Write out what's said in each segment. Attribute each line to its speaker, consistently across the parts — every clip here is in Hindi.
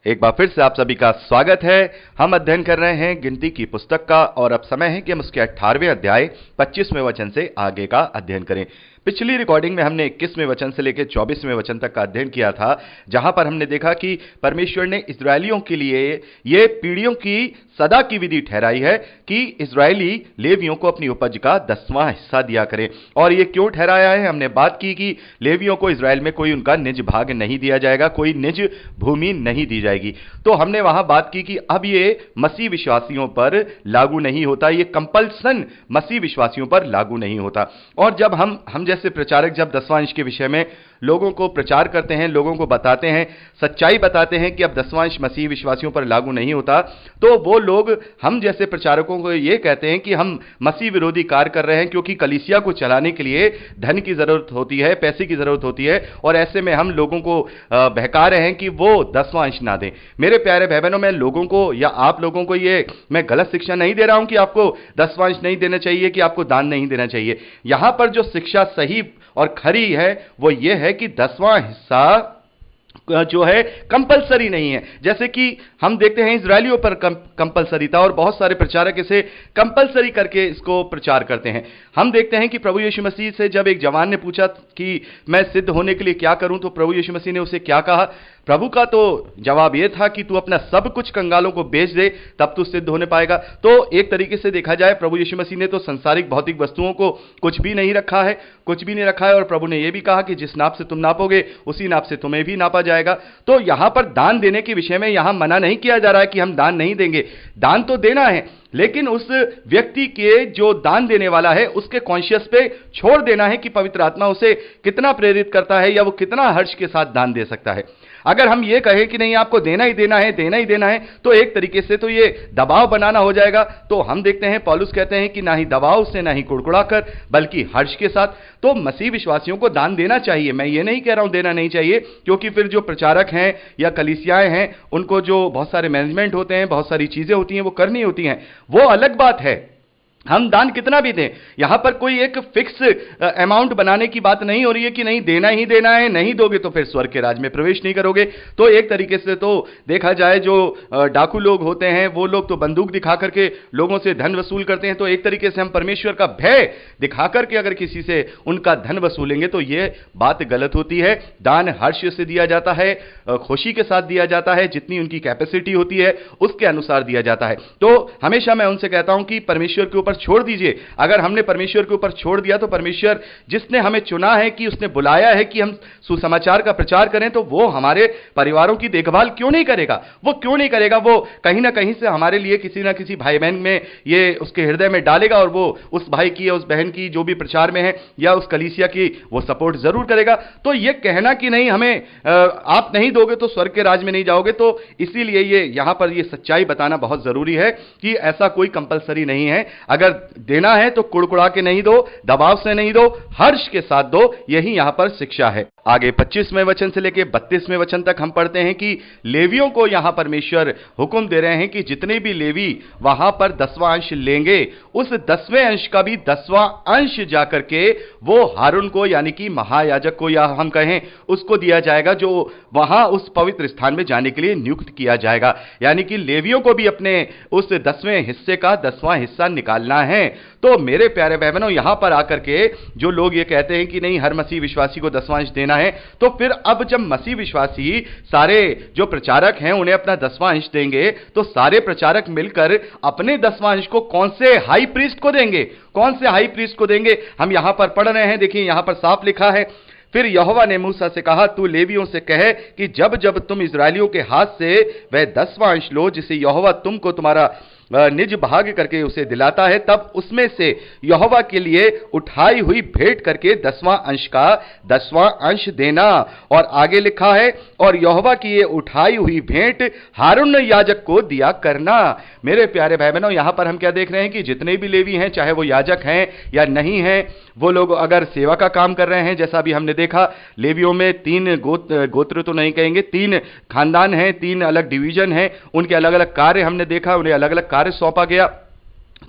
Speaker 1: एक बार फिर से आप सभी का स्वागत है। हम अध्ययन कर रहे हैं गिनती की पुस्तक का और अब समय है कि हम उसके 18वें अध्याय 25वें वचन से आगे का अध्ययन करें। पिछली रिकॉर्डिंग में हमने 21वें वचन से लेकर 24वें वचन तक का अध्ययन किया था, जहां पर हमने देखा कि परमेश्वर ने इस्राएलियों के लिए ये पीढ़ियों की सदा की विधि ठहराई है कि इस्राएली लेवियों को अपनी उपज का 10वां हिस्सा दिया करें। और ये क्यों ठहराया है? हमने बात की कि लेवियों को इस्राएल में कोई उनका निज भाग नहीं दिया जाएगा, कोई निज भूमि नहीं दी जाएगी। तो हमने वहां बात की कि अब ये मसीह विश्वासियों पर लागू नहीं होता, ये कंपल्सन मसीह विश्वासियों पर लागू नहीं होता। और जब हम जैसे प्रचारक जब 10वां अंश के विषय में लोगों को प्रचार करते हैं, लोगों को बताते हैं, सच्चाई बताते हैं कि अब 10वां अंश मसीह विश्वासियों पर लागू नहीं होता, तो वो लोग हम जैसे प्रचारकों को ये कहते हैं कि हम मसीह विरोधी कार्य कर रहे हैं, क्योंकि कलीसिया को चलाने के लिए धन की जरूरत होती है, पैसे की जरूरत होती है, और ऐसे में हम लोगों को बहका रहे हैं कि वो 10वां अंश ना दें। मेरे प्यारे भाई बहनों, मैं लोगों को या आप लोगों को ये मैं गलत शिक्षा नहीं दे रहा हूं कि आपको 10वां अंश नहीं देना चाहिए, कि आपको दान नहीं देना चाहिए। यहां पर जो शिक्षा सही और खरी है वो ये है कि 10वां हिस्सा जो है कंपलसरी नहीं है। जैसे कि हम देखते हैं इजरायलियों पर कंपलसरी था और बहुत सारे प्रचारक इसे कंपलसरी करके इसको प्रचार करते हैं। हम देखते हैं कि प्रभु यीशु मसीह से जब एक जवान ने पूछा कि मैं सिद्ध होने के लिए क्या करूं, तो प्रभु यीशु मसीह ने उसे क्या कहा? प्रभु का तो जवाब यह था कि तू अपना सब कुछ कंगालों को बेच दे, तब तू सिद्ध होने पाएगा। तो एक तरीके से देखा जाए, प्रभु यीशु मसीह ने तो संसारिक भौतिक वस्तुओं को कुछ भी नहीं रखा है, और प्रभु ने यह भी कहा कि जिस नाप से तुम नापोगे उसी नाप से तुम्हें भी नापा जाएगा। तो यहां पर दान देने के विषय में यहां मना नहीं किया जा रहा है कि हम दान नहीं देंगे, दान तो देना है, लेकिन उस व्यक्ति के जो दान देने वाला है उसके कॉन्शियस पे छोड़ देना है कि पवित्र आत्मा उसे कितना प्रेरित करता है या वो कितना हर्ष के साथ दान दे सकता है। अगर हम ये कहें कि नहीं आपको देना ही देना है, तो एक तरीके से तो ये दबाव बनाना हो जाएगा। तो हम देखते हैं पौलुस कहते हैं कि ना ही दबाव से, ना ही कुड़कुड़ा कर, बल्कि हर्ष के साथ। तो मसीह विश्वासियों को दान देना चाहिए। मैं ये नहीं कह रहा हूं देना नहीं चाहिए, क्योंकि फिर जो प्रचारक हैं या कलीसियाएं हैं उनको जो बहुत सारे मैनेजमेंट होते हैं, बहुत सारी चीजें होती हैं वो करनी होती हैं, वो अलग बात है। हम दान कितना भी दें, यहां पर कोई एक फिक्स अमाउंट बनाने की बात नहीं हो रही है कि नहीं देना ही देना है, नहीं दोगे तो फिर स्वर्ग के राज में प्रवेश नहीं करोगे। तो एक तरीके से तो देखा जाए जो डाकू लोग होते हैं वो लोग तो बंदूक दिखा करके लोगों से धन वसूल करते हैं। तो एक तरीके से हम परमेश्वर का भय दिखा करके अगर किसी से उनका धन वसूलेंगे तो यह बात गलत होती है। दान हर्ष से दिया जाता है, खुशी के साथ दिया जाता है, जितनी उनकी कैपेसिटी होती है उसके अनुसार दिया जाता है। तो हमेशा मैं उनसे कहता हूं कि परमेश्वर के ऊपर छोड़ दीजिए। अगर हमने परमेश्वर के ऊपर छोड़ दिया तो परमेश्वर जिसने हमें चुना है, कि उसने बुलाया है कि हम सुसमाचार का प्रचार करें, तो वो हमारे परिवारों की देखभाल क्यों नहीं करेगा? वो क्यों नहीं करेगा? वो कहीं ना कहीं से हमारे लिए किसी ना किसी भाई बहन में ये उसके हृदय में डालेगा और वो उस भाई की या उस बहन की जो भी प्रचार में है या उस कलीसिया की वो सपोर्ट जरूर करेगा। तो ये कहना कि नहीं हमें आप नहीं दोगे तो स्वर्ग के राज में नहीं जाओगे, तो इसीलिए ये यहां पर ये सच्चाई बताना बहुत जरूरी है कि ऐसा कोई कंपलसरी नहीं है। अगर देना है तो कुड़कुड़ा के नहीं दो, दबाव से नहीं दो, हर्ष के साथ दो। यही यहां पर शिक्षा है। आगे 25वें वचन से लेकर 32वें वचन तक हम पढ़ते हैं कि लेवियों को यहां परमेश्वर हुक्म दे रहे हैं कि जितने भी लेवी वहां पर 10वां अंश लेंगे, उस 10वें अंश का भी 10वां अंश जाकर के वो हारून को, यानी कि महायाजक को, या हम कहें उसको दिया जाएगा जो वहां उस पवित्र स्थान में जाने के लिए नियुक्त किया जाएगा। यानी कि लेवियों को भी अपने उस 10वें हिस्से का 10वां हिस्सा निकालना है। तो मेरे प्यारे भाई बहनों, यहां पर आकर के जो लोग ये कहते हैं कि नहीं हर मसीह विश्वासी को 10वां अंश देना है, तो फिर अब जब मसीह विश्वासी सारे जो प्रचारक हैं उन्हें अपना 10वां अंश देंगे, तो सारे प्रचारक मिलकर अपने 10वां अंश को कौन से हाई प्रीस्ट को देंगे? कौन से हाई प्रीस्ट को देंगे? हम यहां पर पढ़ रहे हैं, देखिए यहां पर साफ लिखा है, फिर यहोवा ने मूसा से कहा, तू लेवियों से कहे कि जब जब तुम इस्राएलियों के हाथ से वह 10वां अंश लो जिसे यहोवा तुमको तुम्हारा निज भाग करके उसे दिलाता है, तब उसमें से यहोवा के लिए उठाई हुई भेंट करके 10वां अंश का 10वां अंश देना। और आगे लिखा है, और यहोवा की ये उठाई हुई भेंट हारून याजक को दिया करना। मेरे प्यारे भाई बहनों, यहां पर हम क्या देख रहे हैं कि जितने भी लेवी हैं, चाहे वो याजक हैं या नहीं हैं, वो लोग अगर सेवा का काम कर रहे हैं, जैसा भी हमने देखा लेवियों में 3 गोत्र तो नहीं कहेंगे, 3 खानदान हैं, 3 अलग डिवीजन हैं, उनके अलग अलग कार्य हमने देखा, उन्हें अलग अलग कार्य सौंपा गया।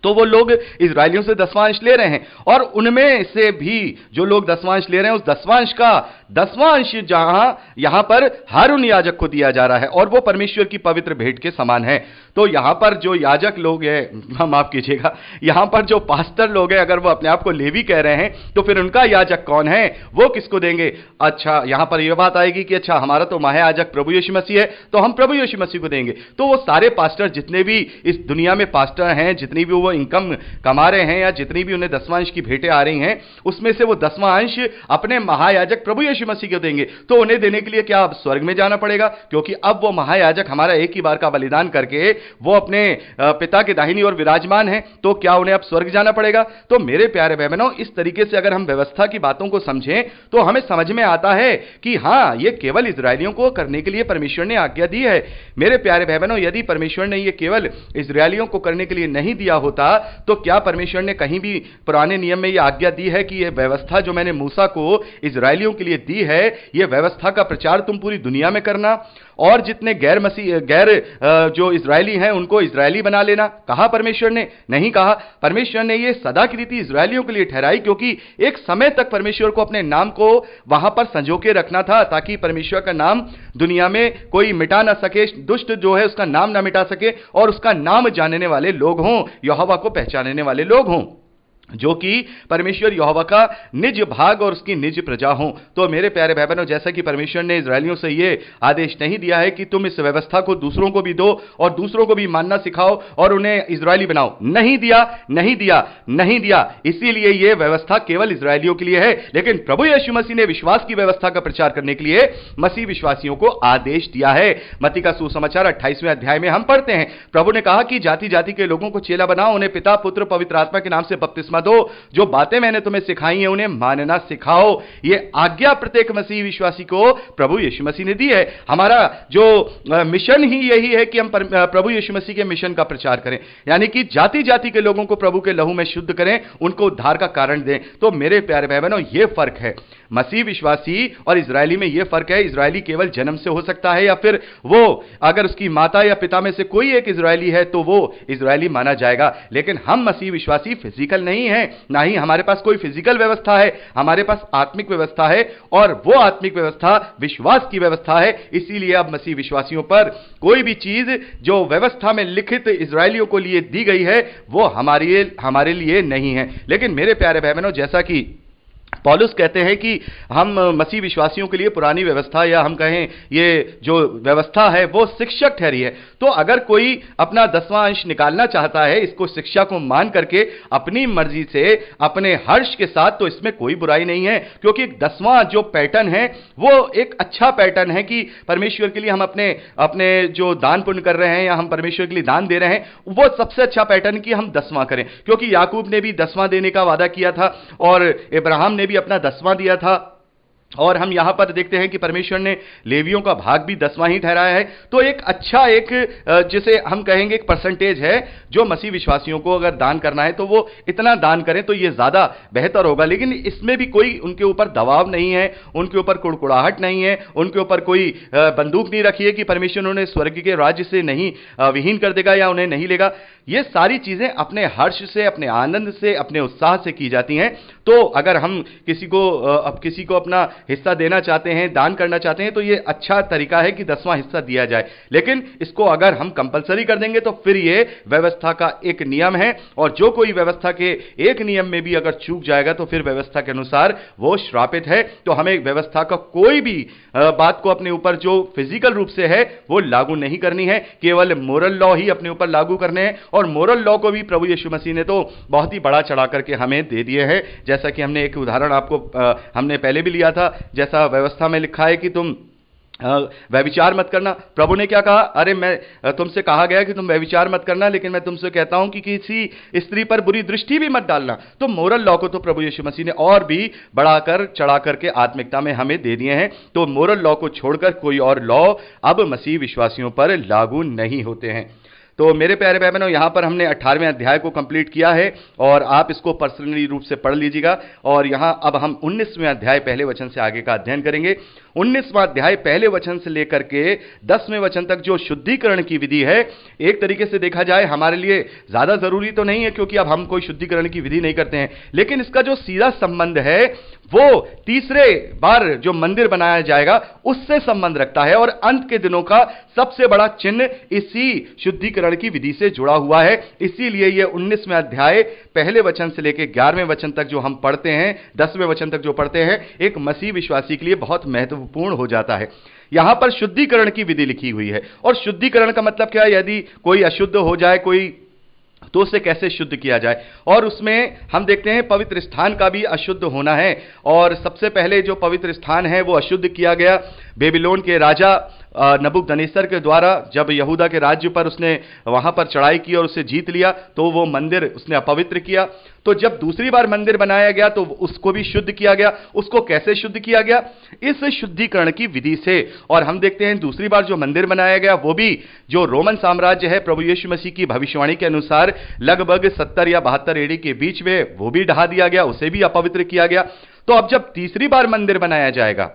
Speaker 1: तो वो लोग इजरायलियों से दसवां अंश ले रहे हैं, और उनमें से भी जो लोग दसवां अंश ले रहे हैं, उस दसवां अंश का दसवां अंश जहां यहां पर हारून याजक को दिया जा रहा है, और वो परमेश्वर की पवित्र भेंट के समान है। तो यहां पर जो याजक लोग हैं, माफ कीजिएगा, यहां पर जो पास्टर लोग हैं, अगर वो अपने आप को लेवी कह रहे हैं, तो फिर उनका याजक कौन है, वो किसको देंगे? अच्छा, यहां पर यह बात आएगी कि अच्छा, हमारा तो महायाजक प्रभु यीशु मसीह है, तो हम प्रभु यीशु मसीह को देंगे। तो वो सारे पास्टर, जितने भी इस दुनिया में पास्टर हैं, जितनी भी वो इनकम कमा रहे हैं, या जितनी भी उन्हें दसवां अंश की भेंटें आ रही हैं, उसमें से वो दसवां अंश अपने महायाजक प्रभु यीशु मसीह को देंगे। तो उन्हें देने के लिए क्या अब स्वर्ग में जाना पड़ेगा? क्योंकि अब वो महायाजक हमारा एक ही बार का बलिदान करके वो अपने पिता के दाहिनी ओर विराजमान है, तो क्या उन्हें अब स्वर्ग जाना पड़ेगा? तो मेरे प्यारे भाई बहनों, इस तरीके से अगर हम व्यवस्था की बातों को समझें तो हमें समझ में आता है कि हां, यह केवल इजरायलियों को करने के लिए परमेश्वर ने आज्ञा दी है। मेरे प्यारे भाई बहनों, यदि परमेश्वर ने यह केवल इजरायलियों को करने के लिए नहीं दिया होता, तो क्या परमेश्वर ने कहीं भी पुराने नियम में यह आज्ञा दी है कि यह व्यवस्था जो मैंने मूसा को इजरायलियों के लिए दी है, यह व्यवस्था का प्रचार तुम पूरी दुनिया में करना, और जितने गैर जो इजरायली हैं उनको इजरायली बना लेना? कहा परमेश्वर ने? नहीं कहा। परमेश्वर ने यह सदा की रीति इजरायलियों के लिए ठहराई, क्योंकि एक समय तक परमेश्वर को अपने नाम को वहां पर संजो के रखना था, ताकि परमेश्वर का नाम दुनिया में कोई मिटा ना सके, दुष्ट जो है उसका नाम ना मिटा सके, और उसका नाम जानने वाले लोग हों, यहोवा को पहचानने वाले लोग हों, जो कि परमेश्वर यहोवा का निज भाग और उसकी निज प्रजा हो। तो मेरे प्यारे भाई बहनों, जैसा कि परमेश्वर ने इजरायलियों से यह आदेश नहीं दिया है कि तुम इस व्यवस्था को दूसरों को भी दो और दूसरों को भी मानना सिखाओ और उन्हें इजरायली बनाओ, नहीं दिया, नहीं दिया, नहीं दिया। इसीलिए यह व्यवस्था केवल इजरायलियों के लिए है। लेकिन प्रभु यीशु मसीह ने विश्वास की व्यवस्था का प्रचार करने के लिए मसीह विश्वासियों को आदेश दिया है। मत्ती का सुसमाचार 28वें अध्याय में हम पढ़ते हैं, प्रभु ने कहा कि जाति जाति के लोगों को चेला बनाओ, उन्हें पिता पुत्र पवित्र आत्मा के नाम से बपतिस्मा दो, जो बातें मैंने तुम्हें सिखाई हैं उन्हें मानना सिखाओ। यह आज्ञा प्रत्येक मसीह विश्वासी को प्रभु यीशु मसीह ने दी है। हमारा जो मिशन ही यही है कि हम प्रभु यीशु मसीह के मिशन का प्रचार करें, यानी कि जाति जाति के लोगों को प्रभु के लहू में शुद्ध करें, उनको उद्धार का कारण दें। तो मेरे प्यारे भाई बहनों, यह फर्क है मसीह विश्वासी और इजरायली में। यह फर्क है, इजरायली केवल जन्म से हो सकता है, या फिर वो अगर उसकी माता या पिता में से कोई एक इजरायली है तो वो इजरायली माना जाएगा। लेकिन हम मसीह विश्वासी फिजिकल नहीं है, ना ही हमारे पास कोई फिजिकल व्यवस्था है, हमारे पास आत्मिक व्यवस्था है, और वो आत्मिक व्यवस्था विश्वास की व्यवस्था है। इसीलिए अब मसीह विश्वासियों पर कोई भी चीज जो व्यवस्था में लिखित इजरायलियों को लिए दी गई है वो हमारे लिए नहीं है। लेकिन मेरे प्यारे भाई बहनों, जैसा कि पौलुस कहते हैं कि हम मसीह विश्वासियों के लिए पुरानी व्यवस्था, या हम कहें ये जो व्यवस्था है वो शिक्षक ठहरी है। तो अगर कोई अपना दसवां अंश निकालना चाहता है इसको शिक्षा को मान करके अपनी मर्जी से अपने हर्ष के साथ, तो इसमें कोई बुराई नहीं है, क्योंकि दसवां जो पैटर्न है वो एक अच्छा पैटर्न है कि परमेश्वर के लिए हम अपने जो दान पुण्य कर रहे हैं या हम परमेश्वर के लिए दान दे रहे हैं, वो सबसे अच्छा पैटर्न कि हम दसवां करें। क्योंकि याकूब ने भी दसवां देने का वादा किया था और इब्राहिम ने भी अपना दसवां दिया था, और हम यहां पर देखते हैं कि परमेश्वर ने लेवियों का भाग भी दसवां ही ठहराया है। तो एक अच्छा, एक जिसे हम कहेंगे एक परसेंटेज है जो मसीह विश्वासियों को अगर दान करना है तो वो इतना दान करें तो ये ज्यादा बेहतर होगा। लेकिन इसमें भी कोई उनके ऊपर दबाव नहीं है, उनके ऊपर कुड़कुड़ाहट नहीं है, उनके ऊपर कोई बंदूक नहीं रखी है कि परमेश्वर उन्हें स्वर्ग के राज्य से नहीं विहीन कर देगा या उन्हें नहीं लेगा। ये सारी चीजें अपने हर्ष से, अपने आनंद से, अपने उत्साह से की जाती हैं। तो अगर हम किसी को अपना हिस्सा देना चाहते हैं, दान करना चाहते हैं, तो ये अच्छा तरीका है कि दसवां हिस्सा दिया जाए। लेकिन इसको अगर हम कंपलसरी कर देंगे तो फिर ये व्यवस्था का एक नियम है, और जो कोई व्यवस्था के एक नियम में भी अगर चूक जाएगा तो फिर व्यवस्था के अनुसार वो श्रापित है। तो हमें व्यवस्था का कोई भी बात को अपने ऊपर जो फिजिकल रूप से है वो लागू नहीं करनी है, केवल मोरल लॉ ही अपने ऊपर लागू करने हैं। और मोरल लॉ को भी प्रभु यीशु मसीह ने तो बहुत ही बड़ा चढ़ा करके हमें दे दिए हैं। जैसा कि हमने एक उदाहरण आपको हमने पहले भी लिया था, जैसा व्यवस्था में लिखा है कि तुम व्यभिचार मत करना। प्रभु ने क्या कहा? अरे मैं तुमसे कहा गया कि तुम व्यभिचार मत करना, लेकिन मैं तुमसे कहता हूं कि किसी स्त्री पर बुरी दृष्टि भी मत डालना। तो मोरल लॉ को तो प्रभु यीशु मसीह ने और भी बढ़ाकर चढ़ा करके आत्मिकता में हमें दे दिए हैं। तो मोरल लॉ को छोड़कर कोई और लॉ अब मसीह विश्वासियों पर लागू नहीं होते हैं। तो मेरे प्यारे भाई बहनों, यहां पर हमने 18वें अध्याय को कंप्लीट किया है और आप इसको पर्सनली रूप से पढ़ लीजिएगा। और यहां अब हम 19वें अध्याय पहले वचन से आगे का अध्ययन करेंगे। 19वां अध्याय पहले वचन से लेकर के 10वें वचन तक जो शुद्धिकरण की विधि है, एक तरीके से देखा जाए हमारे लिए ज्यादा जरूरी तो नहीं है, क्योंकि अब हम कोई शुद्धिकरण की विधि नहीं करते हैं, लेकिन इसका जो सीधा संबंध है वो तीसरे बार जो मंदिर बनाया जाएगा उससे संबंध रखता है। और अंत के दिनों का सबसे बड़ा चिन्ह इसी शुद्धिकरण की विधि से जुड़ा हुआ है। इसीलिए ये 19वें अध्याय पहले वचन से लेकर 11वें वचन तक जो हम पढ़ते हैं, 10वें वचन तक जो पढ़ते हैं, एक मसीह विश्वासी के लिए बहुत महत्वपूर्ण हो जाता है। यहां पर शुद्धिकरण की विधि लिखी हुई है। और शुद्धिकरण का मतलब क्या है? यदि कोई अशुद्ध हो जाए कोई, तो उसे कैसे शुद्ध किया जाए। और उसमें हम देखते हैं पवित्र स्थान का भी अशुद्ध होना है। और सबसे पहले जो पवित्र स्थान है वो अशुद्ध किया गया बेबीलोन के राजा नबूकदनेस्सर के द्वारा। जब यहूदा के राज्य पर उसने वहां पर चढ़ाई की और उसे जीत लिया, तो वो मंदिर उसने अपवित्र किया। तो जब दूसरी बार मंदिर बनाया गया तो उसको भी शुद्ध किया गया। उसको कैसे शुद्ध किया गया? इस शुद्धिकरण की विधि से। और हम देखते हैं दूसरी बार जो मंदिर बनाया गया वो भी जो रोमन साम्राज्य है, प्रभु यीशु मसीह की भविष्यवाणी के अनुसार लगभग 70 या 72 एडी के बीच में वो भी ढा दिया गया, उसे भी अपवित्र किया गया। तो अब जब तीसरी बार मंदिर बनाया जाएगा,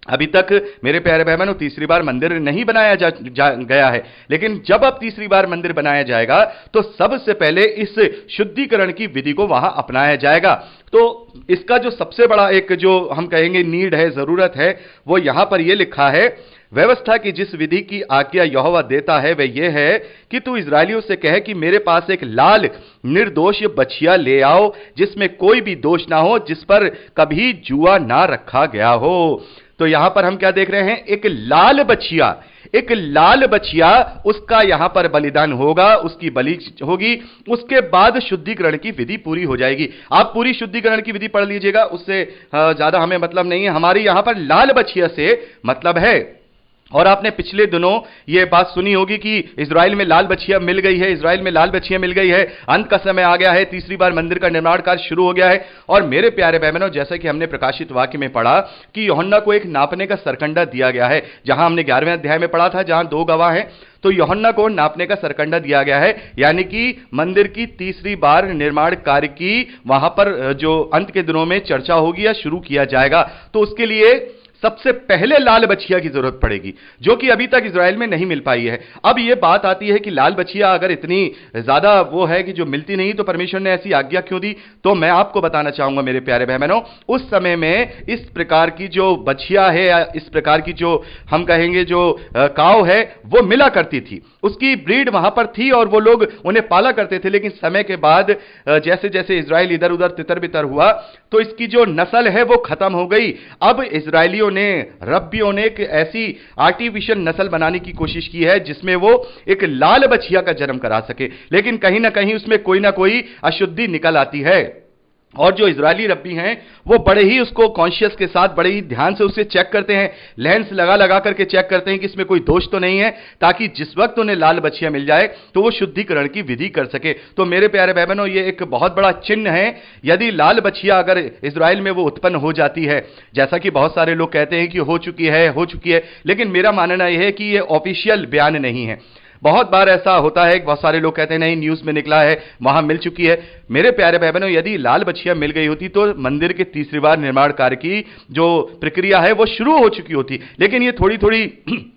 Speaker 1: अभी तक मेरे प्यारे भाई बहनों तीसरी बार मंदिर नहीं बनाया गया है, लेकिन जब अब तीसरी बार मंदिर बनाया जाएगा तो सबसे पहले इस शुद्धिकरण की विधि को वहां अपनाया जाएगा। तो इसका जो सबसे बड़ा एक जो हम कहेंगे नीड है, जरूरत है, वो यहां पर यह लिखा है, व्यवस्था की जिस विधि की आज्ञा यहोवा देता है वह यह है कि तू इस्राएलियों से कहे कि मेरे पास एक लाल निर्दोष बछिया ले आओ, जिसमें कोई भी दोष ना हो, जिस पर कभी जुआ ना रखा गया हो। तो यहां पर हम क्या देख रहे हैं? एक लाल बछिया, एक लाल बछिया, उसका यहां पर बलिदान होगा, उसकी बलि होगी, उसके बाद शुद्धिकरण की विधि पूरी हो जाएगी। आप पूरी शुद्धिकरण की विधि पढ़ लीजिएगा, उससे ज्यादा हमें मतलब नहीं है। हमारी यहां पर लाल बछिया से मतलब है। और आपने पिछले दिनों यह बात सुनी होगी कि इजराइल में लाल बछिया मिल गई है, इजराइल में लाल बछिया मिल गई है, अंत का समय आ गया है, तीसरी बार मंदिर का निर्माण कार्य शुरू हो गया है। और मेरे प्यारे भाई बहनों, जैसा कि हमने प्रकाशित वाक्य में पढ़ा कि यूहन्ना को एक नापने का सरकंडा दिया गया है, जहां हमने 11वें अध्याय में पढ़ा था, जहां 2 गवाह हैं, तो यूहन्ना को नापने का सरकंडा दिया गया है, यानी कि मंदिर की तीसरी बार निर्माण कार्य की वहां पर जो अंत के दिनों में चर्चा होगी या शुरू किया जाएगा। तो उसके लिए सबसे पहले लाल बछिया की जरूरत पड़ेगी, जो कि अभी तक इजराइल में नहीं मिल पाई है। अब यह बात आती है कि लाल बछिया अगर इतनी ज्यादा वो है कि जो मिलती नहीं, तो परमेश्वर ने ऐसी आज्ञा क्यों दी? तो मैं आपको बताना चाहूंगा मेरे प्यारे भाई बहनों, उस समय में इस प्रकार की जो बछिया है या इस प्रकार की जो हम कहेंगे जो काव है, वो मिला करती थी, उसकी ब्रीड वहां पर थी और वो लोग उन्हें पाला करते थे। लेकिन समय के बाद जैसे जैसे इजराइल इधर उधर तितर बितर हुआ, तो इसकी जो नस्ल है वो खत्म हो गई। अब इजराइलियों ने, रब्बियों ने एक ऐसी आर्टिफिशियल नस्ल बनाने की कोशिश की है जिसमें वो एक लाल बछिया का जन्म करा सके, लेकिन कहीं ना कहीं उसमें कोई ना कोई अशुद्धि निकल आती है। और जो इजरायली रब्बी हैं वो बड़े ही उसको कॉन्शियस के साथ बड़े ही ध्यान से उसे चेक करते हैं, लेंस लगा लगा करके चेक करते हैं कि इसमें कोई दोष तो नहीं है, ताकि जिस वक्त उन्हें लाल बछिया मिल जाए तो वो शुद्धिकरण की विधि कर सके। तो मेरे प्यारे भाई बहनों, ये एक बहुत बड़ा चिन्ह है। यदि लाल बछिया अगर इजराइल में वो उत्पन्न हो जाती है, जैसा कि बहुत सारे लोग कहते हैं कि हो चुकी है, लेकिन मेरा मानना यह है कि ये ऑफिशियल बयान नहीं है। बहुत बार ऐसा होता है कि बहुत सारे लोग कहते हैं नहीं, न्यूज में निकला है, वहां मिल चुकी है। मेरे प्यारे भाई बहनों, यदि लाल बछिया मिल गई होती तो मंदिर के तीसरी बार निर्माण कार्य की जो प्रक्रिया है वो शुरू हो चुकी होती। लेकिन ये थोड़ी थोड़ी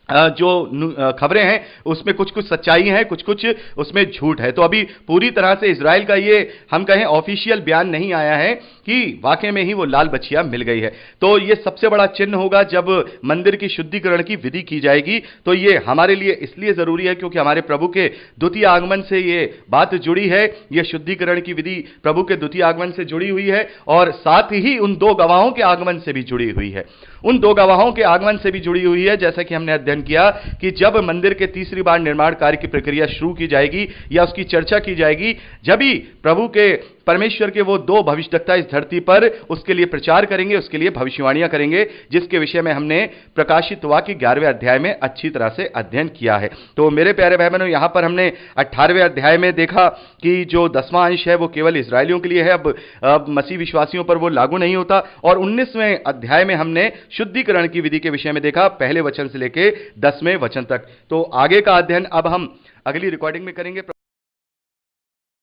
Speaker 1: जो खबरें हैं उसमें कुछ कुछ सच्चाई है, कुछ कुछ उसमें झूठ है। तो अभी पूरी तरह से इजराइल का ये हम कहें ऑफिशियल बयान नहीं आया है कि वाकई में ही वो लाल बछिया मिल गई है। तो ये सबसे बड़ा चिन्ह होगा जब मंदिर की शुद्धिकरण की विधि की जाएगी। तो ये हमारे लिए इसलिए जरूरी है क्योंकि हमारे प्रभु के द्वितीय आगमन से ये बात जुड़ी है। ये शुद्धिकरण की विधि प्रभु के द्वितीय आगमन से जुड़ी हुई है और साथ ही उन 2 गवाहों के आगमन से भी जुड़ी हुई है। उन 2 गवाहों के आगमन से भी जुड़ी हुई है, जैसा कि हमने अध्ययन किया कि जब मंदिर के तीसरी बार निर्माण कार्य की प्रक्रिया शुरू की जाएगी या उसकी चर्चा की जाएगी, जब ही प्रभु के परमेश्वर के वो दो भविष्यद्वक्ता इस धरती पर उसके लिए प्रचार करेंगे, उसके लिए भविष्यवाणियां करेंगे, जिसके विषय में हमने प्रकाशित वाक्य 11वें अध्याय में अच्छी तरह से अध्ययन किया है। तो मेरे प्यारे भाई बहनों, यहां पर हमने 18वें अध्याय में देखा कि जो 10वां अंश है वो केवल इस्राएलियों के लिए है, अब मसीह विश्वासियों पर वो लागू नहीं होता। और 19वें अध्याय में हमने शुद्धिकरण की विधि के विषय में देखा, पहले वचन से लेकर 10वें वचन तक। तो आगे का अध्ययन अब हम अगली रिकॉर्डिंग में करेंगे।